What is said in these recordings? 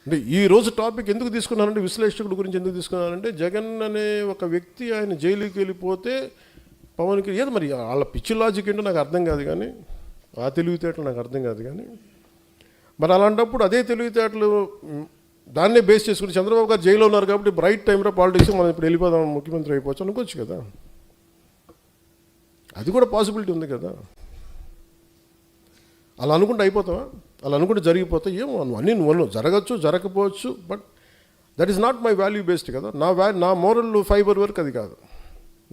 అంటే ఈరోజు టాపిక్ ఎందుకు తీసుకున్నానంటే, విశ్లేషకుడి గురించి ఎందుకు తీసుకున్నానంటే, జగన్ అనే ఒక వ్యక్తి ఆయన జైలుకి వెళ్ళిపోతే పవన్కి ఏదో మరి వాళ్ళ పిచ్చి లాజిక్ ఏంటో నాకు అర్థం కాదు, కానీ ఆ తెలివితేటలు నాకు అర్థం కాదు. కానీ మరి అలాంటప్పుడు అదే తెలివితేటలు దాన్నే బేస్ చేసుకుని చంద్రబాబు గారు జైల్లో ఉన్నారు కాబట్టి రైట్ టైంలో పాలిటిక్స్ మనం ఇప్పుడు వెళ్ళిపోదాం, ముఖ్యమంత్రి అయిపోవచ్చు అనుకోవచ్చు కదా. అది కూడా పాసిబిలిటీ ఉంది కదా. అలా అనుకుంటే అయిపోతావా? అలా అనుకుంటే జరిగిపోతాయి. ఏమో అన్నీ నువ్వు జరగచ్చు, జరగకపోవచ్చు, but that is not my value based కదా. నా మోరల్ ఫైబర్ వర్క్ అది కాదు,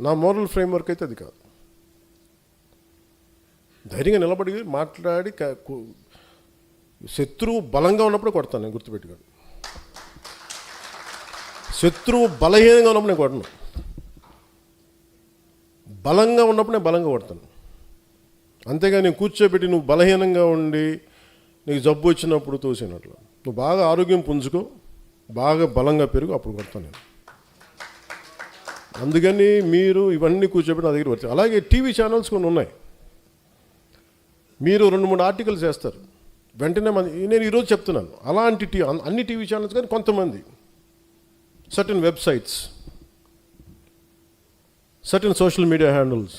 నా మోరల్ ఫ్రేమ్ వర్క్ అయితే అది కాదు. ధైర్యంగా నిలబడి మాట్లాడి శత్రువు బలంగా ఉన్నప్పుడే కొడతాను నేను, గుర్తుపెట్టుకోండి. శత్రువు బలహీనంగా ఉన్నప్పుడు నేను కొట్టను, బలంగా ఉన్నప్పుడు నేను బలంగా కొడతాను. అంతేగా నేను కూర్చోబెట్టి నువ్వు బలహీనంగా ఉండి నీకు జబ్బు వచ్చినప్పుడు తోసినట్లు, నువ్వు బాగా ఆరోగ్యం పుంజుకో, బాగా బలంగా పెరుగు, అప్పుడు కొడతాను నేను. అందుకని మీరు ఇవన్నీ కూర్చోబెట్టి నా దగ్గర వచ్చాయి. అలాగే టీవీ ఛానల్స్ కొన్ని ఉన్నాయి, మీరు 2-3 ఆర్టికల్స్ వేస్తారు, వెంటనే నేను ఈరోజు చెప్తున్నాను, అలాంటి అన్ని టీవీ ఛానల్స్ కానీ కొంతమంది certain websites, certain social media handles,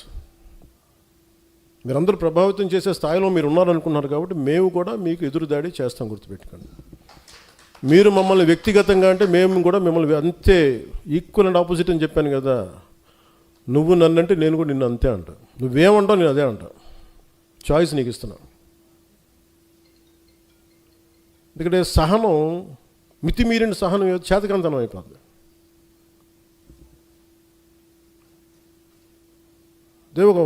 మీరందరూ ప్రభావితం చేసే స్థాయిలో మీరు ఉన్నారనుకున్నారు కాబట్టి మేము కూడా మీకు ఎదురుదాడి చేస్తాం, గుర్తుపెట్టుకోండి. మీరు మమ్మల్ని వ్యక్తిగతంగా అంటే మేము కూడా మిమ్మల్ని అంతే ఈక్వల్ అండ్ ఆపోజిట్ అని చెప్పాను కదా. నువ్వు నన్నంటే నేను కూడా నిన్ను అంతే అంట, నువ్వేమంటావు నేను అదే అంట. చాయిస్ నీకు ఇస్తున్నా. ఎందుకంటే సహనం, మితిమీరిన సహనం చేతకంతనం అయిపోతుంది. ఒక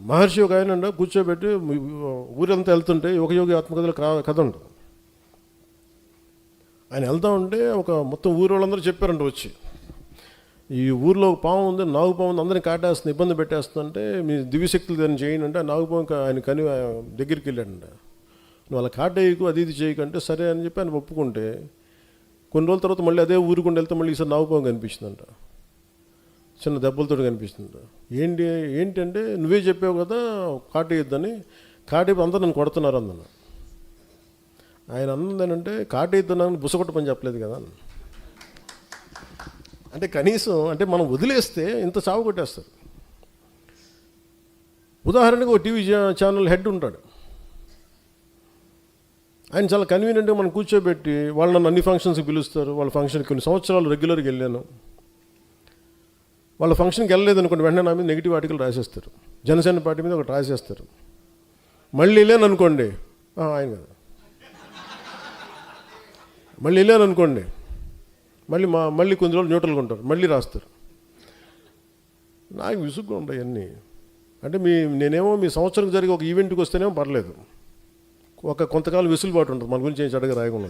మహర్షి ఒక ఆయన కూర్చోబెట్టి ఊరంతా వెళ్తుంటే ఒక యోగి ఆత్మకథలో కథ ఉంటుంది. ఆయన వెళ్తూ ఉంటే ఒక మొత్తం ఊరు వాళ్ళందరూ చెప్పారంట వచ్చి, ఈ ఊరిలో ఒక పాము ఉంది, నాగు పాము ఉంది, అందరినీ కాటేస్తుంది, ఇబ్బంది పెట్టేస్తుందంటే మీ దివ్యశక్తులు దాన్ని చేయండి అంటే, ఆ నాగుపాము ఆయన కని దగ్గరికి వెళ్ళాడంట. నువ్వు అలా కాటేయకు, అది ఇది చేయకంటే సరే అని చెప్పి ఆయన ఒప్పుకుంటే, కొన్ని రోజుల తర్వాత మళ్ళీ అదే ఊరుకుండా వెళ్తే మళ్ళీ ఈసారి నాగుపాము కనిపించిందంట, చిన్న దెబ్బలతో కనిపిస్తుందంట. ఏంటంటే నువ్వే చెప్పావు కదా కాటేయొద్దని, కాటేపు అందరూ నన్ను కొడుతున్నారు అందను. ఆయన అన్నదేనంటే కాటేద్దానని బుసకొట్ట పని చెప్పలేదు కదా. అంటే కనీసం అంటే మనం వదిలేస్తే ఇంత చావు కొట్టేస్తారు. ఉదాహరణకు ఒక టీవీ ఛానల్ హెడ్ ఉంటాడు, ఆయన చాలా కన్వీనియంట్గా మనం కూర్చోబెట్టి వాళ్ళు నన్ను అన్ని ఫంక్షన్స్కి పిలుస్తారు. వాళ్ళ ఫంక్షన్కి కొన్ని సంవత్సరాలు రెగ్యులర్గా వెళ్ళాను, వాళ్ళ ఫంక్షన్కి వెళ్ళలేదు అనుకోండి, వెంటనే నా మీద నెగిటివ్ ఆర్టికల్ రాసేస్తారు, జనసేన పార్టీ మీద ఒకటి రాసేస్తారు. మళ్ళీ వెళ్ళాను అనుకోండి, ఆయన కదా, మళ్ళీ వెళ్ళాను అనుకోండి, మళ్ళీ కొన్ని రోజులు న్యూట్రల్గా ఉంటారు, మళ్ళీ రాస్తారు. నాకు విసుగ్గా ఉంటాయి అన్నీ. అంటే నేనేమో మీ సంవత్సరం జరిగే ఒక ఈవెంట్కి వస్తేనేమో పర్లేదు, కొంతకాలం వెసులుబాటు ఉంటుంది, మన గురించి ఏం చెడ్డగా రాయకుండా.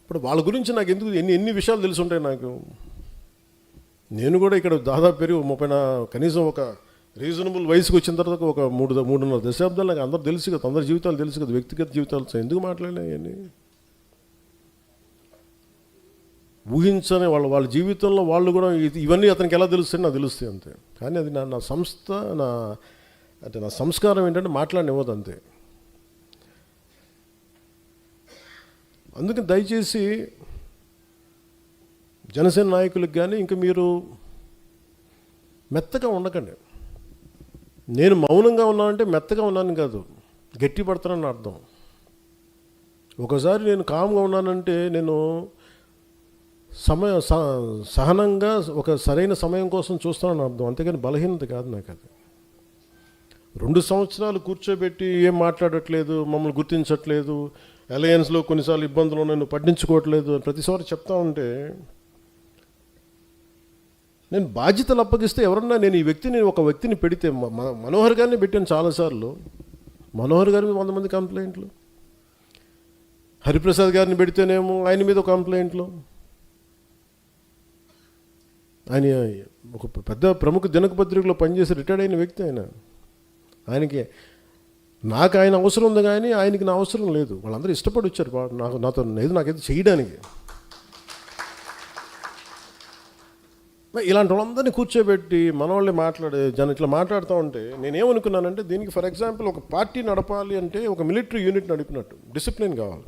ఇప్పుడు వాళ్ళ గురించి నాకు ఎందుకు ఎన్ని విషయాలు తెలిసి ఉంటాయి నాకు. నేను కూడా ఇక్కడ దాదాపు పెరిగి 30 కనీసం ఒక రీజనబుల్ వయసుకు వచ్చిన తర్వాత ఒక 3.5 దశాబ్దాలు నాకు అందరూ తెలుసు కదా, అందరి జీవితాలు తెలుసు కదా, వ్యక్తిగత జీవితాలు ఎందుకు మాట్లాడినాయని ఊహించని వాళ్ళ జీవితంలో వాళ్ళు కూడా ఇవన్నీ అతనికి ఎలా తెలుస్తాయి నాకు తెలుస్తాయి అంతే. కానీ అది నా సంస్థ, నా సంస్కారం ఏంటంటే మాట్లాడనివ్వదు అంతే. అందుకని దయచేసి జనసేన నాయకులకు కానీ ఇంకా మీరు మెత్తగా ఉండకండి. నేను మౌనంగా ఉన్నానంటే మెత్తగా ఉన్నాను కాదు, గట్టి పడతానని అర్థం. ఒకసారి నేను కామ్గా ఉన్నానంటే నేను సహనంగా ఒక సరైన సమయం కోసం చూస్తానని అర్థం, అంతేగాని బలహీనత కాదు నాకు అది. 2 సంవత్సరాలు కూర్చోబెట్టి ఏం మాట్లాడట్లేదు, మమ్మల్ని గుర్తించట్లేదు, అలయన్స్లో కొన్నిసార్లు ఇబ్బందులు ఉన్నాయి, నువ్వు పట్టించుకోవట్లేదు ప్రతిసారి చెప్తా ఉంటే, నేను బాధ్యతలు అప్పగిస్తే ఎవరన్నా నేను ఒక వ్యక్తిని పెడితే మనోహర్ గారిని పెట్టాను చాలాసార్లు, మనోహర్ గారి మీద 100 మంది కంప్లైంట్లు, హరిప్రసాద్ గారిని పెడితేనేమో ఆయన మీద ఒక కంప్లైంట్లు. ఆయన ఒక పెద్ద ప్రముఖ దినపత్రికలో పనిచేసి రిటైర్డ్ అయిన వ్యక్తి ఆయనకి నాకు ఆయన అవసరం ఉంది కానీ ఆయనకి నా అవసరం లేదు. వాళ్ళందరూ ఇష్టపడి వచ్చారు నాకైతే చేయడానికి. ఇలాంటి వాళ్ళందరినీ కూర్చోబెట్టి మన వాళ్ళే ఇట్లా మాట్లాడుతూ ఉంటే నేనేమనుకున్నానంటే దీనికి ఫర్ ఎగ్జాంపుల్ ఒక పార్టీ నడపాలి అంటే ఒక మిలిటరీ యూనిట్ నడిపినట్టు డిసిప్లిన్ కావాలి.